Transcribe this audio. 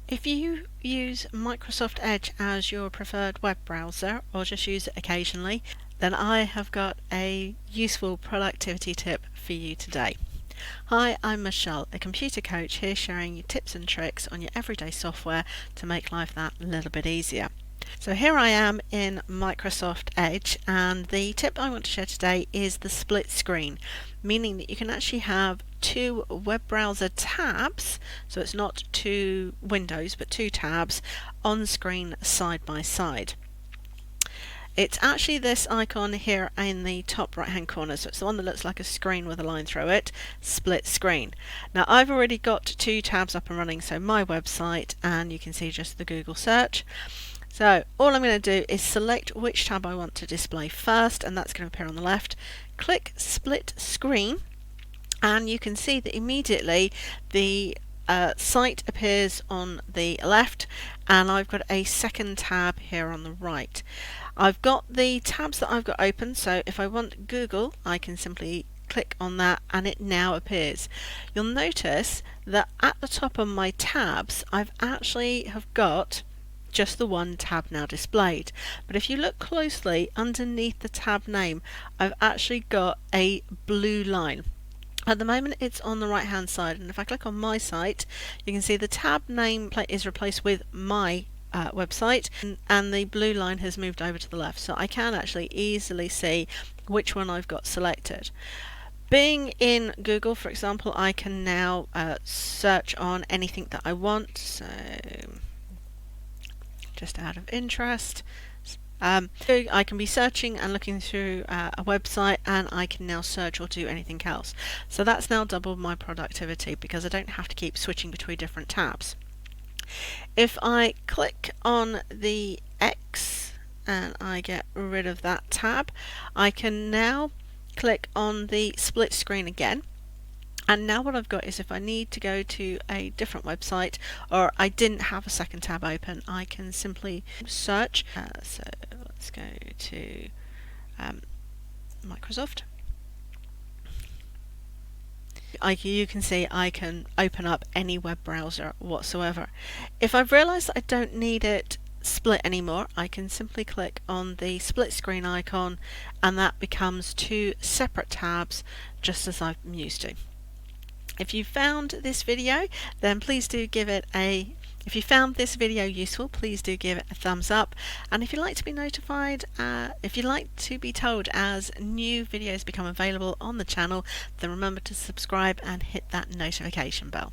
If you use Microsoft Edge as your preferred web browser or just use it occasionally, then I have got a useful productivity tip for you today. Hi, I'm Michelle, a computer coach here sharing you tips and tricks on your everyday software to make life that little bit easier. So here I am in Microsoft Edge, and the tip I want to share today is the split screen, meaning that you can actually have two web browser tabs, so it's not two windows but two tabs on screen side by side. It's actually this icon here in the top right hand corner, so it's the one that looks like a screen with a line through it, split screen. Now I've already got two tabs up and running, so my website, and you can see just the Google search. So all I'm going to do is select which tab I want to display first, and that's going to appear on the left. Click split screen, and you can see that immediately the site appears on the left, and I've got a second tab here on the right. I've got the tabs that I've got open, so if I want Google, I can simply click on that and it now appears. You'll notice that at the top of my tabs I've actually have got just the one tab now displayed, but if you look closely underneath the tab name, I've actually got a blue line. At the moment it's on the right hand side, and if I click on my site, you can see the tab name is replaced with my website, and the blue line has moved over to the left, so I can actually easily see which one I've got selected. Being in Google, for example, I can now search on anything that I want, so just out of interest. I can be searching and looking through a website, and I can now search or do anything else. So that's now doubled my productivity because I don't have to keep switching between different tabs. If I click on the X and I get rid of that tab, I can now click on the split screen again. And now what I've got is, if I need to go to a different website or I didn't have a second tab open, I can simply search. So let's go to Microsoft. You can see I can open up any web browser whatsoever. If I've realized that I don't need it split anymore, I can simply click on the split screen icon, and that becomes two separate tabs, just as I'm used to. If you found this video, then please do give it a if you found this video useful, please do give it a thumbs up, and if you'd like to be notified, if you'd like to be told as new videos become available on the channel, then remember to subscribe and hit that notification bell.